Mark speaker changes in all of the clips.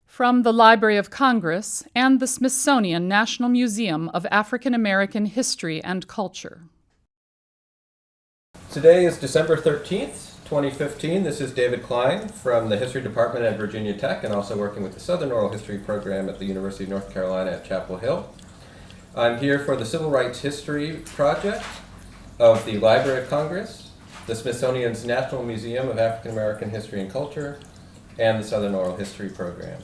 Speaker 1: From the Library of Congress and the Smithsonian National Museum of African American History and Culture.
Speaker 2: Today is December 13th, 2015. This is David Cline from the History Department at Virginia Tech and also working with the Southern Oral History program at the University of North Carolina at Chapel Hill. I'm here for the Civil Rights History Project of the Library of Congress, the Smithsonian's National Museum of African American History and Culture, and the Southern Oral History program.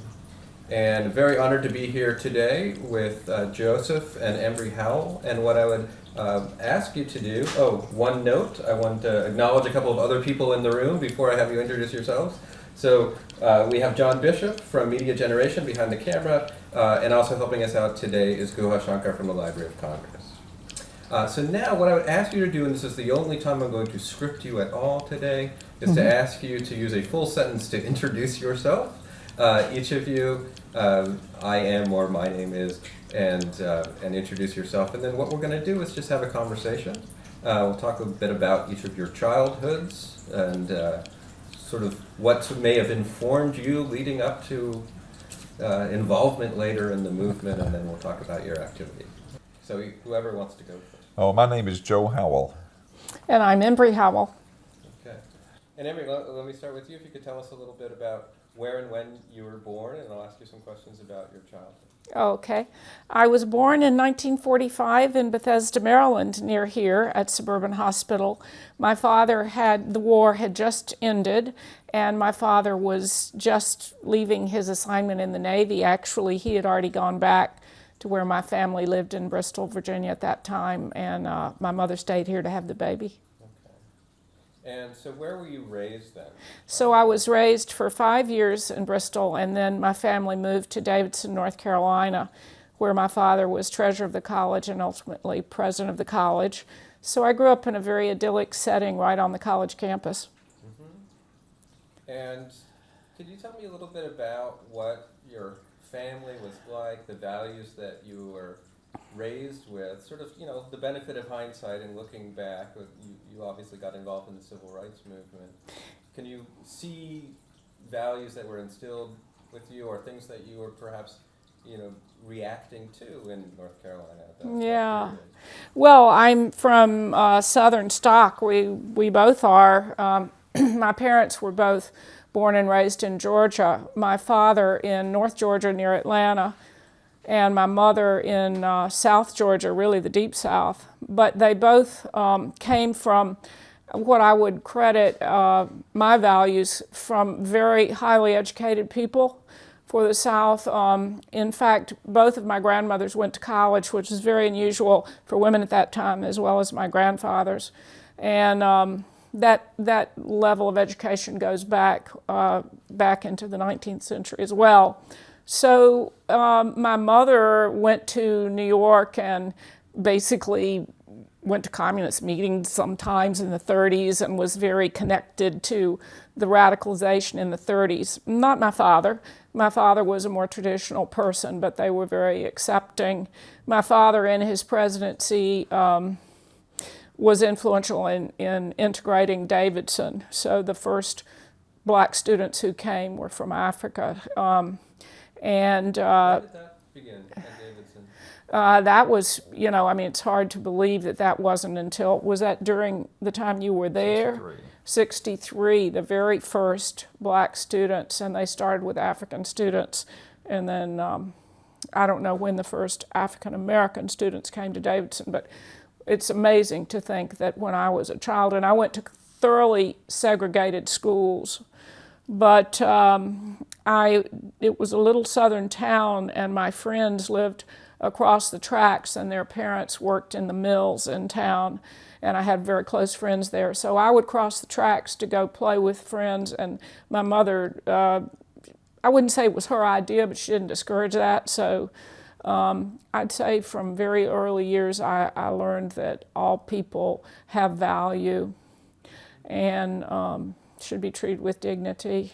Speaker 2: And very honored to be here today with Joseph and Embry Howell. And what I would ask you to do, one note, I want to acknowledge a couple of other people in the room before I have you introduce yourselves. So we have John Bishop from Media Generation behind the camera, and also helping us out today is Guha Shankar from the Library of Congress. So now what I would ask you to do, and this is the only time I'm going to script you at all today, is to ask you to use a full sentence to introduce yourself. Each of you, I am or my name is, and introduce yourself. And then what we're going to do is just have a conversation. We'll talk a bit about each of your childhoods and sort of what may have informed you leading up to involvement later in the movement, and then we'll talk about your activity. So whoever wants to go first.
Speaker 3: Oh, my name is Joe Howell.
Speaker 4: And I'm Embry Howell.
Speaker 2: Okay. And Embry, let me start with you. If you could tell us a little bit about where and when you were born, and I'll ask you some questions about your childhood.
Speaker 4: Okay. I was born in 1945 in Bethesda, Maryland, near here at Suburban Hospital. My father the war had just ended, and my father was just leaving his assignment in the Navy. Actually, he had already gone back to where my family lived in Bristol, Virginia at that time, and my mother stayed here to have the baby.
Speaker 2: And so where were you raised then?
Speaker 4: So I was raised for 5 years in Bristol, and then my family moved to Davidson, North Carolina, where my father was treasurer of the college and ultimately president of the college. So I grew up in a very idyllic setting right on the college campus.
Speaker 2: Mm-hmm. And could you tell me a little bit about what your family was like, the values that you were raised with, sort of, the benefit of hindsight and looking back? You obviously got involved in the civil rights movement. Can you see values that were instilled with you or things that you were perhaps, reacting to in North Carolina at that
Speaker 4: Yeah.
Speaker 2: period?
Speaker 4: Well, I'm from Southern stock. We both are. My parents were both born and raised in Georgia. My father in North Georgia near Atlanta, and my mother in South Georgia, really the deep South. But they both came from what I would credit my values from very highly educated people for the South. In fact, both of my grandmothers went to college, which is very unusual for women at that time, as well as my grandfathers. And that level of education goes back into the 19th century as well. So my mother went to New York and basically went to communist meetings sometimes in the 30s and was very connected to the radicalization in the 30s. Not my father. My father was a more traditional person, but they were very accepting. My father in his presidency was influential in integrating Davidson. So the first black students who came were from Africa. And
Speaker 2: When did that begin at Davidson?
Speaker 4: that was, it's hard to believe that wasn't until, was that during the time you were there? 63, the very first black students, and they started with African students. And then I don't know when the first African American students came to Davidson, but it's amazing to think that when I was a child, and I went to thoroughly segregated schools, but it was a little southern town, and my friends lived across the tracks, and their parents worked in the mills in town, and I had very close friends there. So I would cross the tracks to go play with friends, and my mother, I wouldn't say it was her idea, but she didn't discourage that. So I'd say from very early years, I learned that all people have value and should be treated with dignity.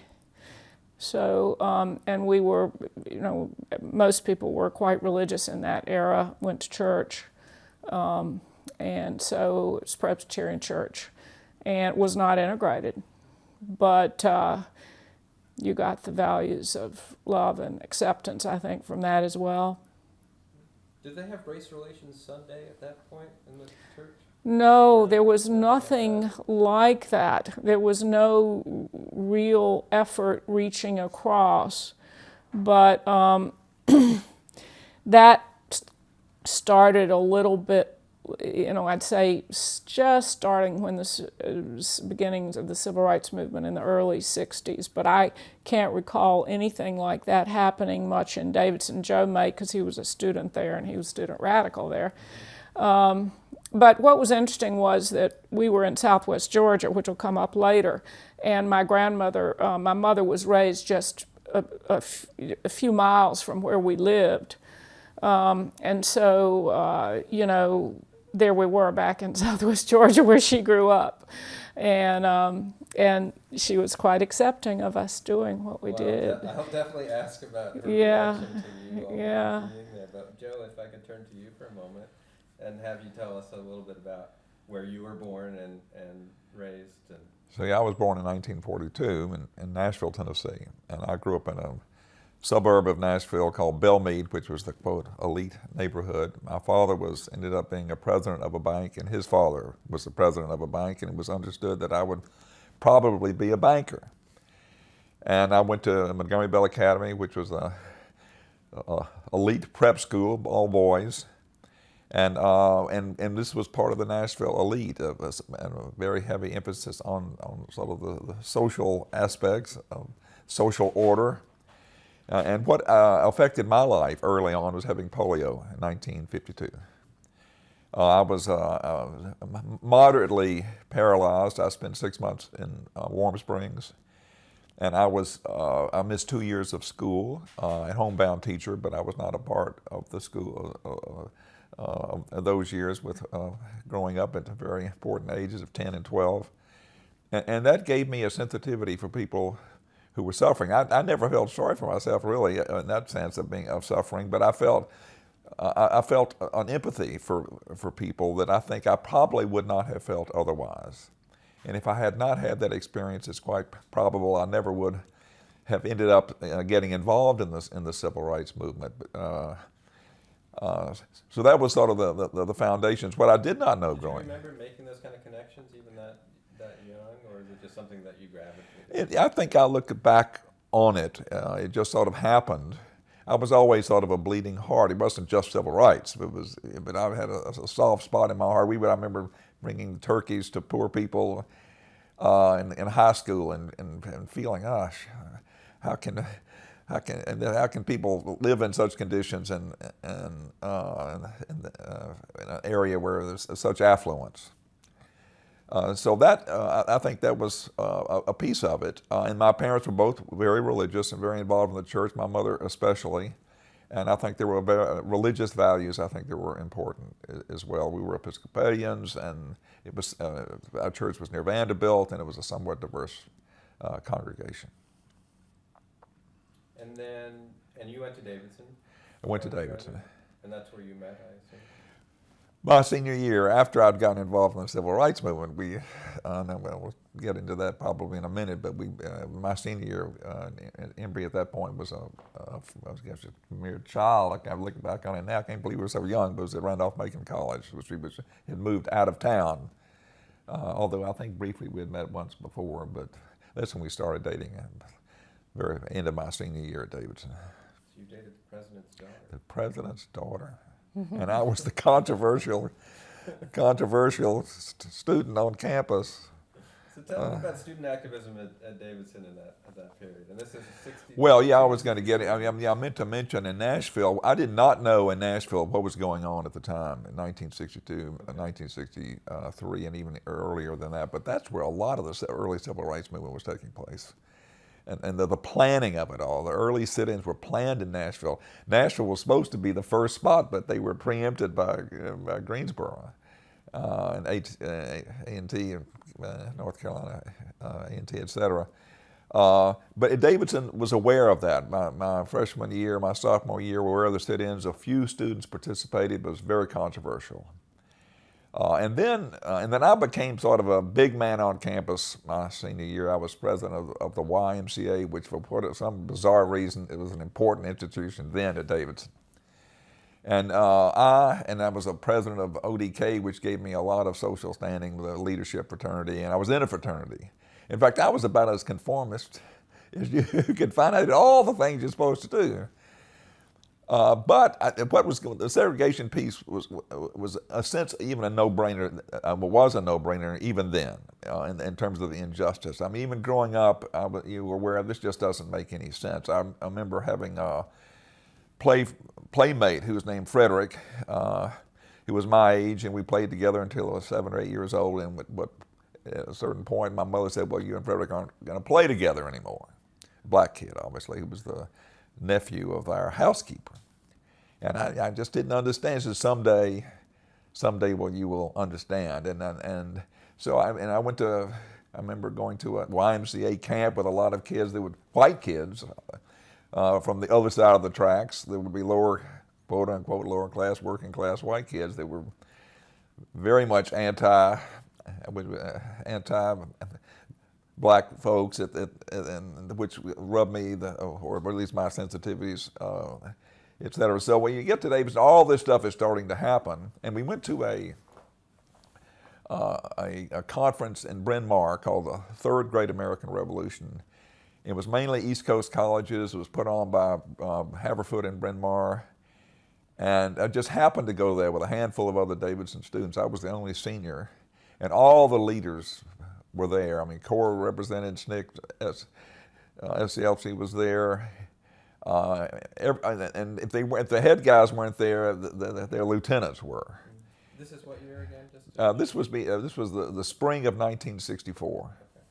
Speaker 4: So, and we were, most people were quite religious in that era, went to church, and so it's Presbyterian church, and it was not integrated. But you got the values of love and acceptance, I think, from that as well.
Speaker 2: Did they have race relations Sunday at that point in the church?
Speaker 4: No, there was nothing like that. There was no real effort reaching across. But that started a little bit, I'd say just starting when the beginnings of the civil rights movement in the early 60s. But I can't recall anything like that happening much in Davidson. Joe may, because he was a student there and he was student radical there. But what was interesting was that we were in Southwest Georgia, which will come up later, and my mother was raised just a few miles from where we lived. And so, there we were back in Southwest Georgia where she grew up. And she was quite accepting of us doing what we did.
Speaker 2: I'll definitely ask about her
Speaker 4: Yeah,
Speaker 2: reaction to you all
Speaker 4: yeah.
Speaker 2: being there. But Joe, if I could turn to you for a moment and have you tell us a little bit about where you were born and raised.
Speaker 3: See, I was born in 1942 in Nashville, Tennessee, and I grew up in a suburb of Nashville called Belmead, which was the, quote, elite neighborhood. My father ended up being a president of a bank, and his father was the president of a bank, and it was understood that I would probably be a banker. And I went to Montgomery Bell Academy, which was a elite prep school, all boys. And this was part of the Nashville elite, and a very heavy emphasis on sort of the social aspects of social order. And what affected my life early on was having polio in 1952. I was moderately paralyzed. I spent 6 months in Warm Springs, and I missed 2 years of school, a homebound teacher, but I was not a part of the school those years with growing up at the very important ages of 10 and 12. And that gave me a sensitivity for people who were suffering. I never felt sorry for myself really in that sense of suffering, but I felt an empathy for people that I think I probably would not have felt otherwise. And if I had not had that experience, it's quite probable I never would have ended up getting involved in the civil rights movement. So that was sort of the foundations. What I did not know growing.
Speaker 2: Do you remember making those kind of connections even that young, or is it just something that you gravitated?
Speaker 3: I think I look back on it. It just sort of happened. I was always sort of a bleeding heart. It wasn't just civil rights, but I had a soft spot in my heart. I remember bringing turkeys to poor people in high school and feeling, gosh, how can people live in such conditions in an area where there's such affluence? So that I think that was a piece of it. And my parents were both very religious and very involved in the church. My mother especially, and I think there were religious values. I think that were important as well. We were Episcopalians, and it was our church was near Vanderbilt, and it was a somewhat diverse congregation.
Speaker 2: And you went to Davidson?
Speaker 3: I went to Davidson.
Speaker 2: And that's where you met, I assume?
Speaker 3: My senior year, after I'd gotten involved in the civil rights movement, we'll get into that probably in a minute, but my senior year, Embry at that point was a mere child. I look back on it now, I can't believe we were so young, but it was at Randolph-Macon College, which had moved out of town. Although I think briefly we had met once before, but that's when we started dating. Very end of my senior year at Davidson.
Speaker 2: So you dated the president's daughter.
Speaker 3: The president's daughter. And I was the controversial student on campus.
Speaker 2: So tell me about student activism at Davidson at that period. And this is 60.
Speaker 3: Well, yeah, I was going to get it. I meant to mention in Nashville, I did not know in Nashville what was going on at the time in 1962, 1963, and even earlier than that. But that's where a lot of the early civil rights movement was taking place. And the planning of it all. The early sit-ins were planned in Nashville. Nashville was supposed to be the first spot, but they were preempted by Greensboro and A&T, North Carolina, A&T, et cetera. But Davidson was aware of that. My freshman year, my sophomore year, we were aware of the sit-ins. A few students participated, but it was very controversial. And then I became sort of a big man on campus my senior year. I was president of the YMCA, which for some bizarre reason, it was an important institution then at Davidson. And I was a president of ODK, which gave me a lot of social standing with a leadership fraternity, and I was in a fraternity. In fact, I was about as conformist as you could find. I did all the things you're supposed to do. But the segregation piece was a sense even a no-brainer. Was a no-brainer even then in terms of the injustice. I mean, even growing up, you were aware this just doesn't make any sense. I remember having a playmate who was named Frederick, who was my age, and we played together until I was 7 or 8 years old. And but at a certain point, my mother said, "Well, you and Frederick aren't going to play together anymore." Black kid, obviously, who was the nephew of our housekeeper. And I just didn't understand. So someday, well, you will understand. And so I remember going to a YMCA camp with a lot of kids that were white kids from the other side of the tracks. There would be lower, quote unquote, lower class, working class white kids that were very much anti black folks, and which rubbed me, or at least my sensitivities, et cetera. So when you get to Davidson, all this stuff is starting to happen. And we went to a conference in Bryn Mawr called the Third Great American Revolution. It was mainly East Coast colleges. It was put on by Haverfoot and Bryn Mawr. And I just happened to go there with a handful of other Davidson students. I was the only senior. And all the leaders were there. I mean, Cora represented SNCC, SCLC was there. And if the head guys weren't there, their lieutenants were.
Speaker 2: This is what year again?
Speaker 3: This was the spring of 1964. Okay.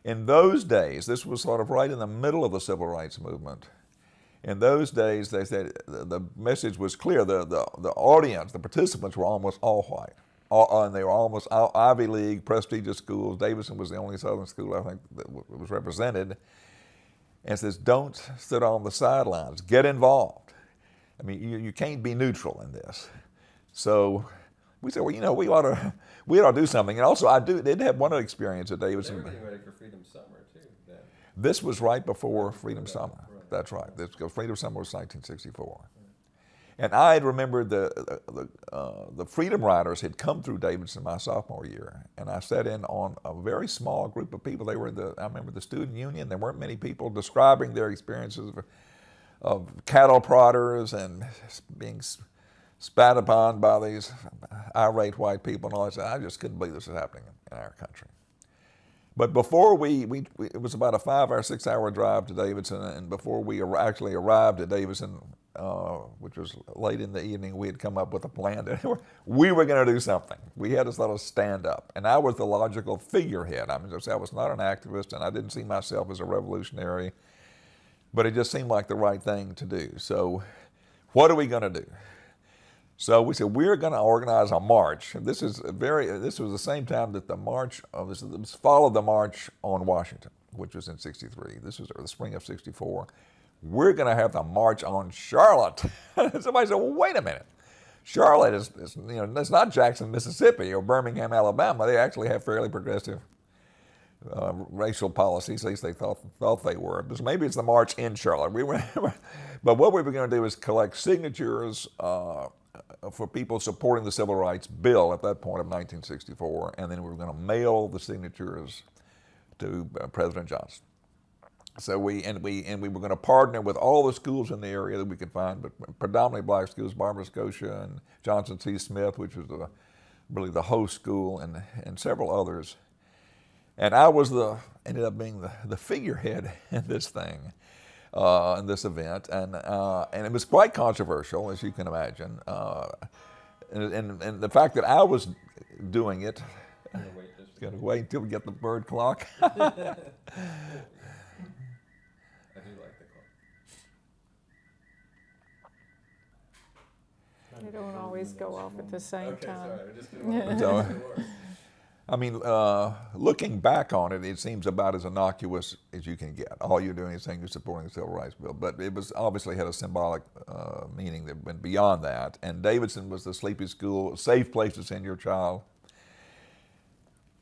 Speaker 3: In those days, this was sort of right in the middle of the civil rights movement. In those days, they said the message was clear. The audience, the participants were almost all white. And they were almost all Ivy League, prestigious schools. Davidson was the only Southern school, I think, that was represented. And says, don't sit on the sidelines. Get involved. I mean, you can't be neutral in this. So we said, well, we ought to do something. And also, I did have one experience at Davidson.
Speaker 2: They were getting ready for Freedom Summer, too, then.
Speaker 3: This was right before Freedom Summer. Right. That's right. Freedom Summer was 1964. And I had remembered the Freedom Riders had come through Davidson my sophomore year, and I sat in on a very small group of people. They were I remember the student union. There weren't many people describing their experiences of cattle prodders and being spat upon by these irate white people and all that. I just couldn't believe this was happening in our country. But before it was about a 5 or 6 hour drive to Davidson, and before we actually arrived at Davidson, which was late in the evening, we had come up with a plan that we were going to do something. We had to sort of stand up, and I was the logical figurehead. I mean, I was not an activist, and I didn't see myself as a revolutionary, but it just seemed like the right thing to do. So what are we going to do? So we said, we're going to organize a march. This was the same time that the march, this followed the March on Washington, which was in 63. This was the spring of 64. We're going to have the March on Charlotte. Somebody said, well, wait a minute. Charlotte is it's not Jackson, Mississippi or Birmingham, Alabama. They actually have fairly progressive racial policies, at least they thought they were. But maybe it's the march in Charlotte. But what we were going to do is collect signatures for people supporting the Civil Rights Bill at that point of 1964, and then we were going to mail the signatures to President Johnson. So we were going to partner with all the schools in the area that we could find, but predominantly black schools, Barbara Scotia and Johnson C. Smith, which was really the host school, and several others. And I ended up being the figurehead in this thing, in this event, and it was quite controversial, as you can imagine. And the fact that I was doing it, going to wait until we get the bird clock.
Speaker 2: I do like the clock.
Speaker 4: They don't always go off at the same time.
Speaker 2: Sorry, I just didn't want to
Speaker 3: I mean, looking back on it, it seems about as innocuous as you can get. All you're doing is saying you're supporting the Civil Rights Bill, but it was obviously had a symbolic meaning that went beyond that. And Davidson was the sleepy school, a safe place to send your child.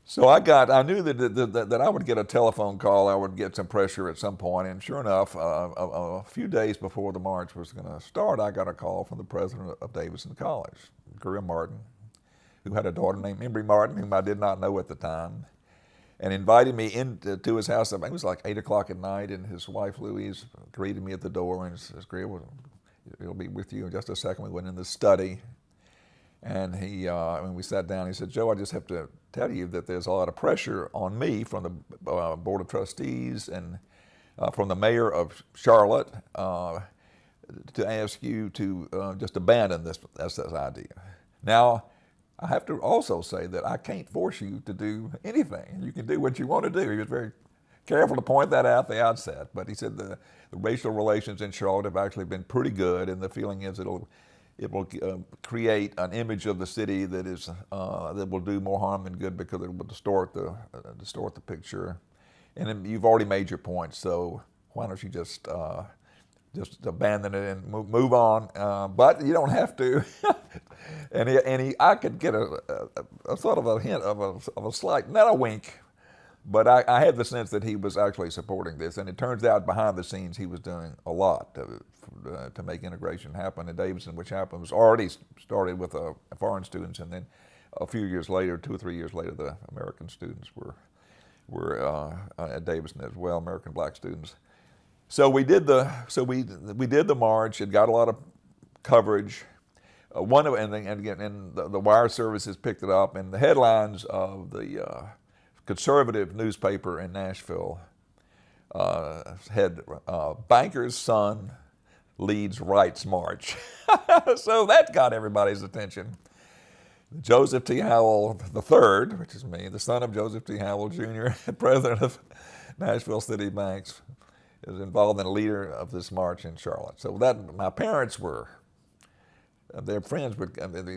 Speaker 3: So I knew that I would get a telephone call, I would get some pressure at some point, and sure enough, a few days before the march was going to start, I got a call from the president of Davidson College, Greer Martin, who had a daughter named Embry Martin, whom I did not know at the time, and invited me into his house. It was like 8 o'clock at night, and his wife Louise greeted me at the door and says, "Greer, he'll be with you in just a second." We went in the study, and when we sat down, he said, "Joe, I just have to tell you that there's a lot of pressure on me from the Board of Trustees and from the mayor of Charlotte to ask you to just abandon this idea." Now, I have to also say that I can't force you to do anything. You can do what you want to do. He was very careful to point that out at the outset. But he said the racial relations in Charlotte have actually been pretty good, and the feeling is it will create an image of the city that is that will do more harm than good because it will distort the picture. And you've already made your point, so why don't you just abandon it and move on? But you don't have to. I could get a sort of a hint of a slight, not a wink, but I had the sense that he was actually supporting this. And it turns out behind the scenes he was doing a lot to make integration happen at Davidson, which was already started with foreign students, and then a few years later, 2 or 3 years later, the American students were at Davidson as well, American black students. So we did the march. It got a lot of coverage. The wire services picked it up, and the headlines of the conservative newspaper in Nashville had "Banker's Son Leads Rights March." So that got everybody's attention. Joseph T. Howell III, which is me, the son of Joseph T. Howell Jr., president of Nashville City Banks, is involved in a leader of this march in Charlotte. So that my parents were. Their friends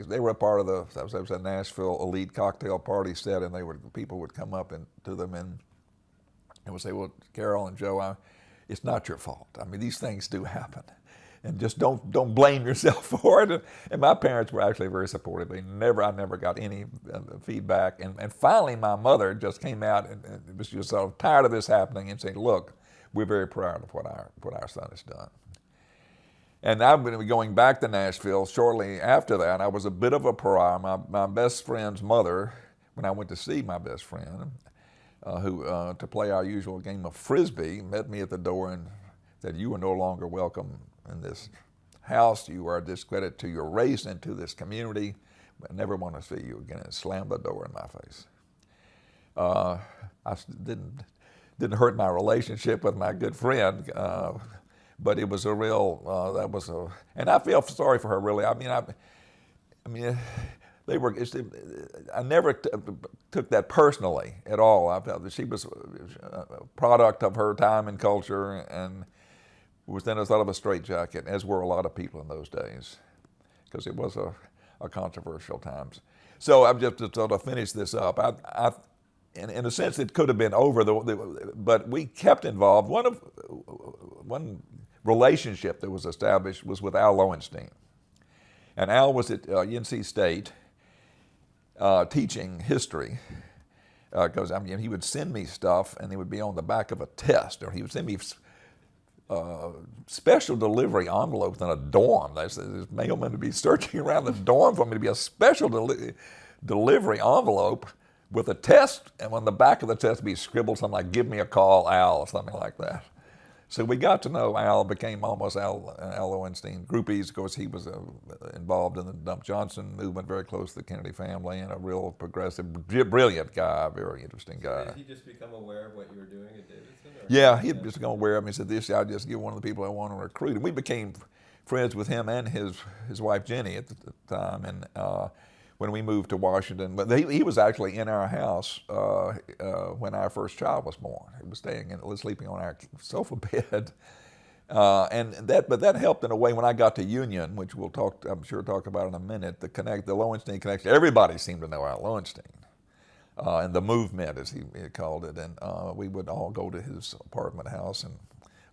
Speaker 3: they were a part of there was a Nashville elite cocktail party set, and people would come up to them and would say, "Well, Carol and Joe, it's not your fault. I mean, these things do happen, and just don't blame yourself for it." And my parents were actually very supportive. I never got any feedback. And finally, my mother just came out and was just sort of tired of this happening and saying, "Look, we're very proud of what our son has done." And I've been going back to Nashville shortly after that. I was a bit of a pariah. My best friend's mother, when I went to see my best friend, to play our usual game of Frisbee, met me at the door and said, "You are no longer welcome in this house. You are a discredit to your race and to this community. I never want to see you again," and slammed the door in my face. I didn't hurt my relationship with my good friend, but it was a real, and I feel sorry for her, really. I mean, I never took that personally at all. I felt that she was a product of her time and culture, and was in a sort of a straitjacket, as were a lot of people in those days, because it was a controversial times. So I'm just to sort of finish this up. In a sense, it could have been over, but we kept involved. One relationship that was established was with Al Lowenstein. And Al was at NC State teaching history, because he would send me stuff, and it would be on the back of a test, or he would send me special delivery envelopes in a dorm. This mailman would be searching around the dorm for me to be a special delivery envelope with a test, and on the back of the test be scribbled something like, "Give me a call, Al," or something like that. So we got to know Al, became almost Al Lowenstein groupies. Of course, he was involved in the Dump Johnson movement, very close to the Kennedy family, and a real progressive, brilliant guy, very interesting guy.
Speaker 2: So did he just become aware of what you were doing at Davidson?
Speaker 3: Yeah, he had just become aware of me. He said, "This, I'll just get one of the people I want to recruit." And we became friends with him and his wife Jenny at the time. And when we moved to Washington, but he was actually in our house when our first child was born. He was sleeping on our sofa bed, but that helped in a way. When I got to Union, which I'm sure talk about in a minute, the Lowenstein connection. Everybody seemed to know Al Lowenstein. and the movement, as he called it. And we would all go to his apartment house and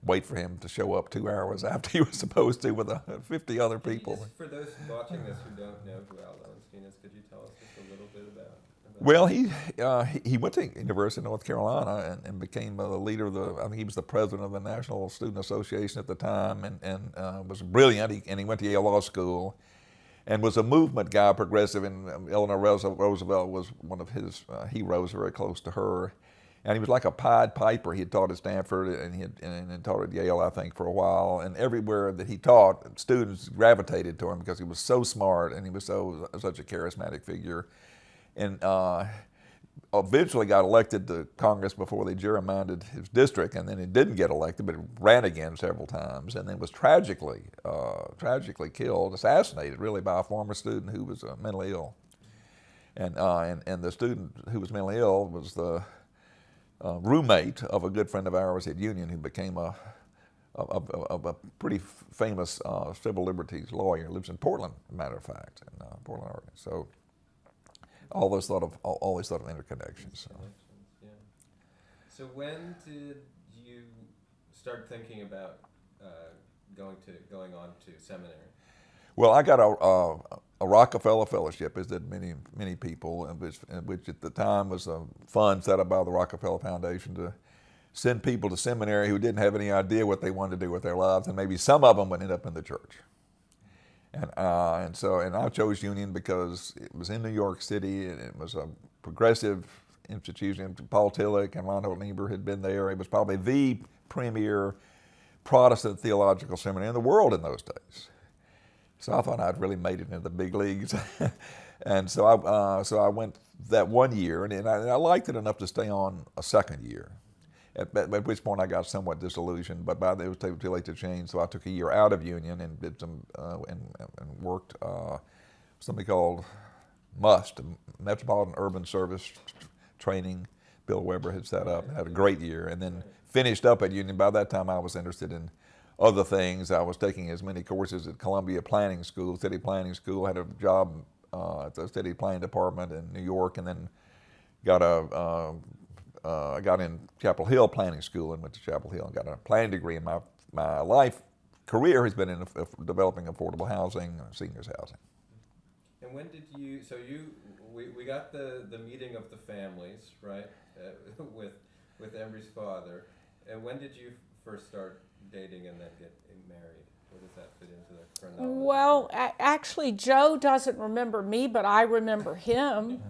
Speaker 3: wait for him to show up 2 hours after he was supposed to with 50 other people.
Speaker 2: For those watching this who don't know who Al Lowenstein is, could you tell us just a little bit about
Speaker 3: Well, he went to University of North Carolina and became the leader of I think he was the president of the National Student Association at the time, and was brilliant. He went to Yale Law School, and was a movement guy, progressive. And Eleanor Roosevelt was one of his heroes, very close to her. And he was like a Pied Piper. He had taught at Stanford and he had taught at Yale, I think, for a while. And everywhere that he taught, students gravitated to him because he was so smart and he was such a charismatic figure. And eventually got elected to Congress before they gerrymandered his district, and then he didn't get elected, but ran again several times, and then was tragically killed, assassinated really, by a former student who was mentally ill. And the student who was mentally ill was the roommate of a good friend of ours at Union, who became a pretty famous civil liberties lawyer. Lives in Portland, as a matter of fact, in Portland, Oregon. So all these sort of interconnections. So.
Speaker 2: Yeah. So when did you start thinking about going on to seminary?
Speaker 3: Well, I got a Rockefeller Fellowship, as did many people, which at the time was a fund set up by the Rockefeller Foundation to send people to seminary who didn't have any idea what they wanted to do with their lives, and maybe some of them would end up in the church. And I chose Union because it was in New York City, and it was a progressive institution. Paul Tillich and Howell and Embry had been there. It was probably the premier Protestant theological seminary in the world in those days. So I thought I'd really made it into the big leagues. And so I went that 1 year, and I liked it enough to stay on a second year. At which point I got somewhat disillusioned, but by then it was too late to change. So I took a year out of Union and did some and worked something called MUST, Metropolitan Urban Service Training. Bill Weber had set up. Had a great year, and then finished up at Union. By that time, I was interested in other things. I was taking as many courses at Columbia Planning School, City Planning School. Had a job at the City Planning Department in New York, and then I got in Chapel Hill Planning School and went to Chapel Hill and got a planning degree. And my career has been in developing affordable housing, seniors housing.
Speaker 2: And when did we got the meeting of the families, right, with Embry's father. And when did you first start dating and then get married? Where does that fit into the chronology?
Speaker 4: Well, actually, Joe doesn't remember me, but I remember him.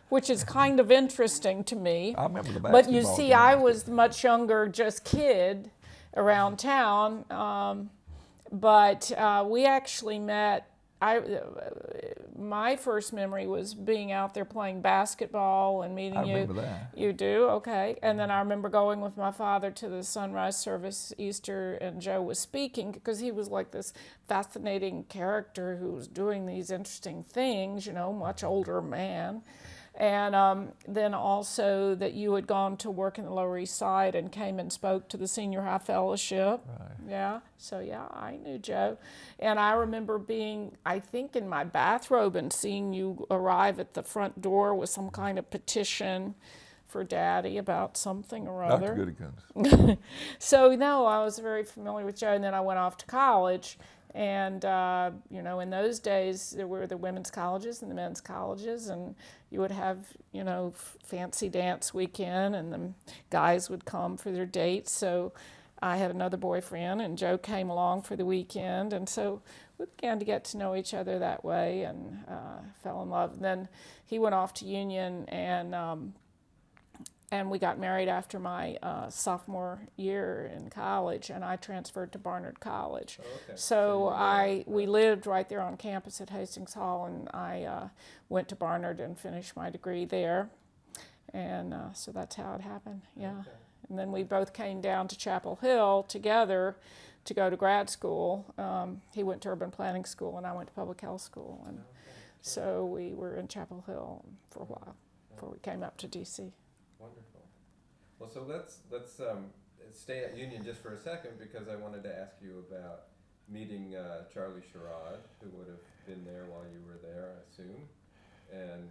Speaker 4: Which is kind of interesting to me.
Speaker 3: I remember the basketball
Speaker 4: But you see,
Speaker 3: game.
Speaker 4: I was much younger, just kid around town. But we actually met. My first memory was being out there playing basketball and meeting you.
Speaker 3: I remember that.
Speaker 4: You do? Okay. And then I remember going with my father to the sunrise service, Easter, and Joe was speaking because he was like this fascinating character who was doing these interesting things, much older man. And then also that you had gone to work in the Lower East Side and came and spoke to the Senior High Fellowship.
Speaker 3: Right.
Speaker 4: Yeah, so yeah, I knew Joe. And I remember being, I think, in my bathrobe and seeing you arrive at the front door with some kind of petition for Daddy about something or other.
Speaker 3: Dr. Goodikins.
Speaker 4: So, no, I was very familiar with Joe, and then I went off to college. And, in those days, there were the women's colleges and the men's colleges, and you would have, fancy dance weekend, and the guys would come for their dates. So I had another boyfriend, and Joe came along for the weekend, and so we began to get to know each other that way and fell in love. And then he went off to Union, and we got married after my sophomore year in college, and I transferred to Barnard College.
Speaker 2: Oh, okay.
Speaker 4: So we lived right there on campus at Hastings Hall, and I went to Barnard and finished my degree there. And so that's how it happened, yeah.
Speaker 2: Okay.
Speaker 4: And then we both came down to Chapel Hill together to go to grad school. He went to urban planning school, and I went to public health school. And so we were in Chapel Hill for a while before we came up to D.C.
Speaker 2: Wonderful. Well, so let's stay at Union just for a second, because I wanted to ask you about meeting Charlie Sherrod, who would have been there while you were there, I assume, and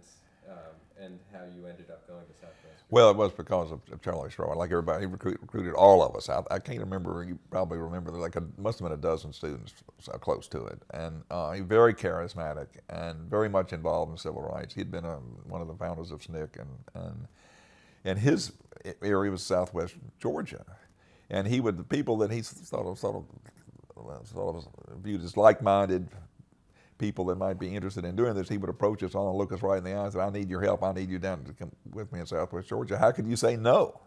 Speaker 2: and how you ended up going to Southwest?
Speaker 3: Well, it was because of Charlie Straw. Like everybody, he recruited all of us. I can't remember. You probably remember. Must have been a dozen students close to it, and he was very charismatic and very much involved in civil rights. He'd been one of the founders of SNCC, and his area was Southwest Georgia, and the people that he sort of viewed as like-minded people that might be interested in doing this, he would approach us all and look us right in the eye and say, I need your help. I need you down to come with me in Southwest Georgia. How could you say no?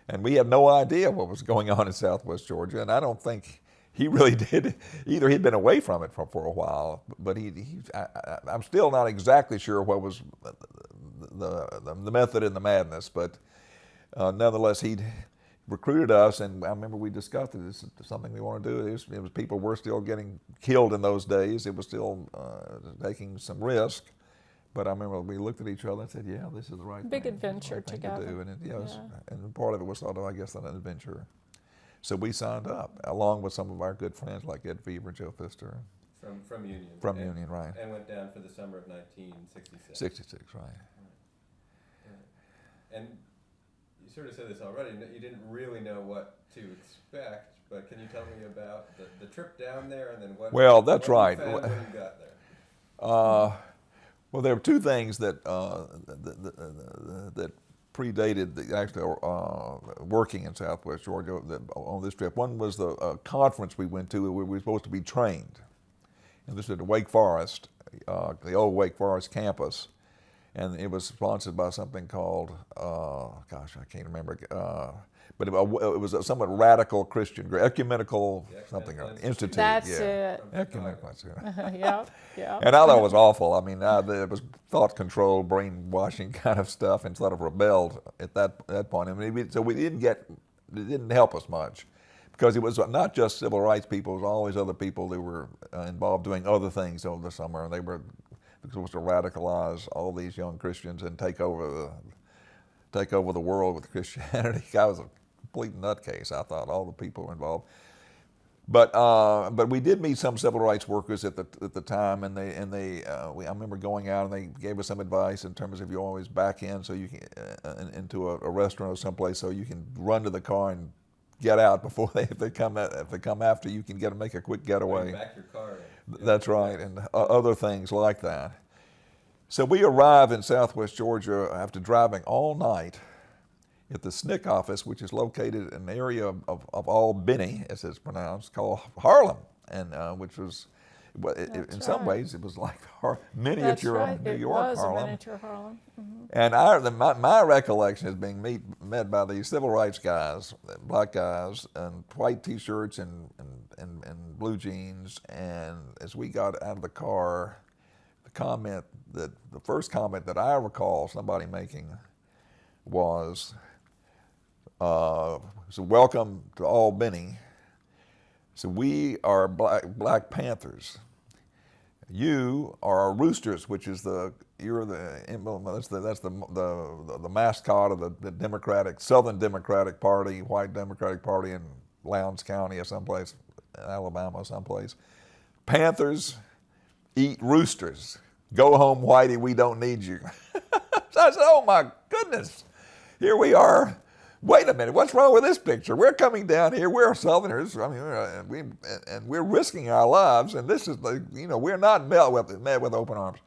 Speaker 3: And we had no idea what was going on in Southwest Georgia, and I don't think he really did either. He'd been away from it for a while, but I'm still not exactly sure what was the method and the madness, but nonetheless, he'd recruited us, and I remember we discussed it. It's something we want to do. It was people were still getting killed in those days. It was still taking some risk. But I remember we looked at each other and said, "Yeah, this is the right
Speaker 4: Big
Speaker 3: thing,
Speaker 4: adventure
Speaker 3: right thing
Speaker 4: together."
Speaker 3: to do." And part of it was sort of, I guess, an adventure. So we signed up, along with some of our good friends like Ed Fever, Joe Pfister.
Speaker 2: From Union.
Speaker 3: From Union, right.
Speaker 2: And went down for the summer of 1966.
Speaker 3: 66, right.
Speaker 2: And you sort of said this already, you didn't really know what to expect, but can you tell me about the trip down there and then what,
Speaker 3: Well, that's
Speaker 2: what
Speaker 3: right.
Speaker 2: you found when you got there?
Speaker 3: Well, there were two things that predated the actual working in Southwest Georgia on this trip. One was the conference we went to where we were supposed to be trained. And this was at Wake Forest, the old Wake Forest campus. And it was sponsored by something called, I can't remember, but it was a somewhat radical Christian, ecumenical something, institute.
Speaker 4: That's it.
Speaker 3: Ecumenical institute.
Speaker 4: Yeah.
Speaker 3: And I thought it was awful. I mean, it was thought control, brainwashing kind of stuff, and sort of rebelled at that point. I mean, so it didn't help us much, because it was not just civil rights people, it was all these other people that were involved doing other things over the summer, and they were supposed to radicalize all these young Christians and take over the world with Christianity. I was a complete nutcase. I thought all the people were involved. But we did meet some civil rights workers at the time, and I remember going out and they gave us some advice in terms of you always back in so you can into a restaurant or someplace so you can run to the car and get out before if they come after you can make a quick getaway.
Speaker 2: Back your car.
Speaker 3: That's right, and other things like that. So we arrived in Southwest Georgia after driving all night at the SNCC office, which is located in an area of Albany, as it's pronounced, called Harlem, and which was, in some ways, it was like miniature New York Harlem.
Speaker 4: It was a miniature Harlem.
Speaker 3: Mm-hmm. And my recollection is being met by these civil rights guys, black guys, and white T-shirts and blue jeans. And as we got out of the car, the first comment that I recall somebody making was, "So welcome to Albany. So we are Black Panthers. You are Roosters, which is you're the emblem. That's the mascot of the Southern Democratic Party, white Democratic Party in Lowndes County or someplace, Alabama, someplace. Panthers eat roosters. Go home, Whitey. We don't need you." So I said, "Oh my goodness, here we are. Wait a minute, what's wrong with this picture? We're coming down here, we're Southerners, I mean, we're risking our lives, and this is, we're not met with open arms."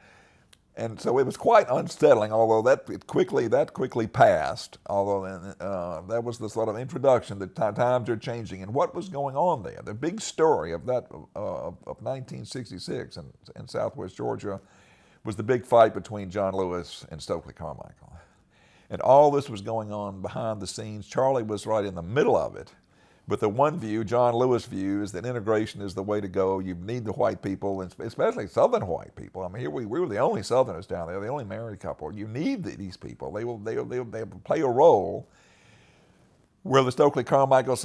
Speaker 3: And so it was quite unsettling, although that quickly passed, although that was the sort of introduction that times are changing and what was going on there. The big story of 1966 in Southwest Georgia was the big fight between John Lewis and Stokely Carmichael. And all this was going on behind the scenes. Charlie was right in the middle of it. But the one view, John Lewis' view, is that integration is the way to go. You need the white people, and especially Southern white people. I mean, here we were the only Southerners down there, the only married couple. You need these people. They will play a role. Where the Stokely Carmichael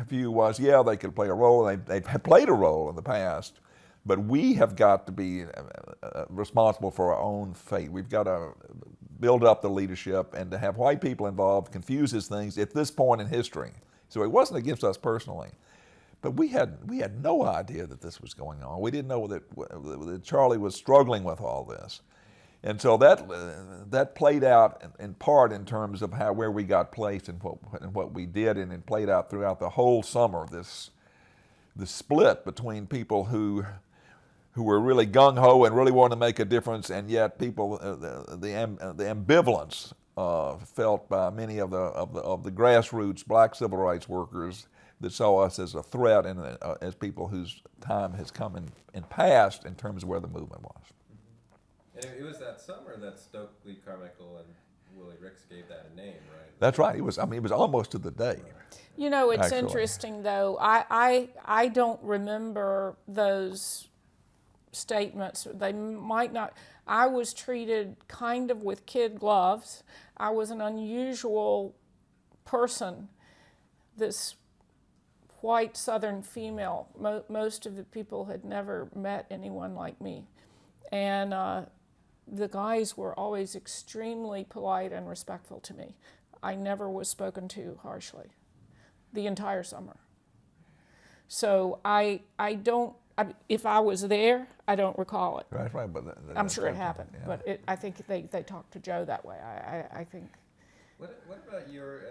Speaker 3: view was, yeah, they could play a role. They've played a role in the past. But we have got to be responsible for our own fate. We've got to build up the leadership, and to have white people involved confuses things at this point in history. So it wasn't against us personally, but we had no idea that this was going on. We didn't know that Charlie was struggling with all this. And so that played out in part in terms of where we got placed and what we did, and it played out throughout the whole summer. This split between people who were really gung ho and really wanted to make a difference, and yet people the ambivalence felt by many of the grassroots black civil rights workers that saw us as a threat and as people whose time has come in past in terms of where the movement was.
Speaker 2: And it was that summer that Stokely Carmichael and Willie Ricks gave that a name, right?
Speaker 3: That's right. It was almost to the day.
Speaker 4: You know, it's
Speaker 3: Actually.
Speaker 4: interesting though. I don't remember those statements. They might not. I was treated kind of with kid gloves. I was an unusual person, this white Southern female. Most of the people had never met anyone like me. And the guys were always extremely polite and respectful to me. I never was spoken to harshly the entire summer. So if I was there, I don't recall it.
Speaker 3: Right, right. But
Speaker 4: I'm sure it happened,
Speaker 3: yeah.
Speaker 4: but I think they talked to Joe that way. I think.
Speaker 2: What about your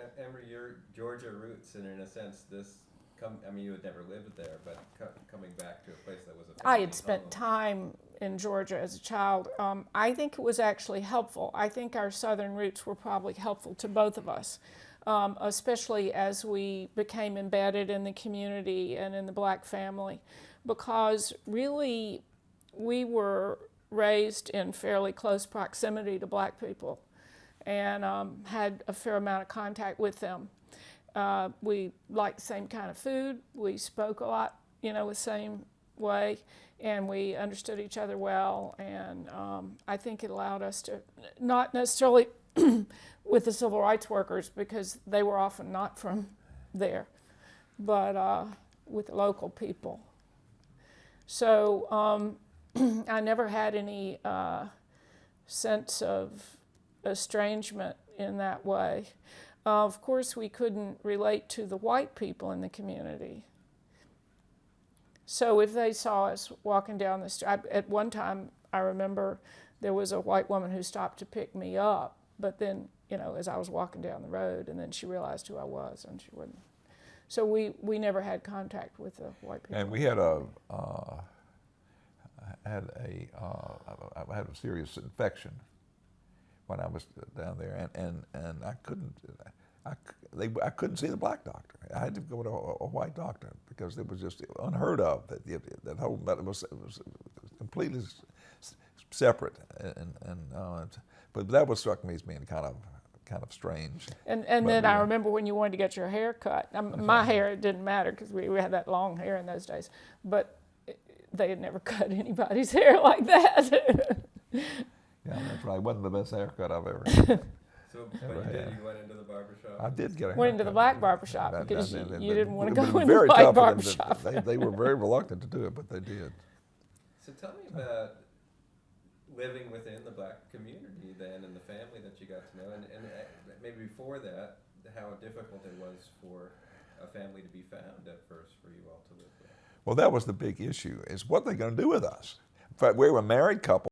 Speaker 2: Georgia roots, and in a sense, you had never lived there, but coming back to a place that was a
Speaker 4: I
Speaker 2: family
Speaker 4: had spent
Speaker 2: home.
Speaker 4: time in Georgia as a child. I think it was actually helpful. I think our Southern roots were probably helpful to both of us, especially as we became embedded in the community and in the black family, because really we were raised in fairly close proximity to black people and had a fair amount of contact with them. We liked the same kind of food. We spoke a lot, the same way, and we understood each other well. And I think it allowed us to, not necessarily with the civil rights workers, because they were often not from there, but with the local people. So I never had any sense of estrangement in that way. Of course, we couldn't relate to the white people in the community. So if they saw us walking down the street, at one time I remember there was a white woman who stopped to pick me up, but then, as I was walking down the road, and then she realized who I was, and she wouldn't. So we never had contact with the white people.
Speaker 3: And we had I had a serious infection when I was down there, and I couldn't see the black doctor. I had to go to a white doctor because it was just unheard of that it was completely separate, but that was struck me as being kind of strange.
Speaker 4: And then I remember when you wanted to get your hair cut. My hair, it didn't matter because we had that long hair in those days, but they had never cut anybody's hair like that.
Speaker 3: Yeah, that's right. It wasn't the best haircut I've ever had.
Speaker 2: So, but you went into the barbershop?
Speaker 3: I did get a haircut.
Speaker 4: Went into the black barbershop because you didn't want to go in the
Speaker 3: very
Speaker 4: white
Speaker 3: tough of them
Speaker 4: barbershop.
Speaker 3: they were very reluctant to do it, but they did.
Speaker 2: So tell me about living within the black community then, and the family that you got to know, and maybe before that, how difficult it was for a family to be found at first for you all to live there.
Speaker 3: Well, that was the big issue, is what they're going to do with us. In fact, we were a married couple.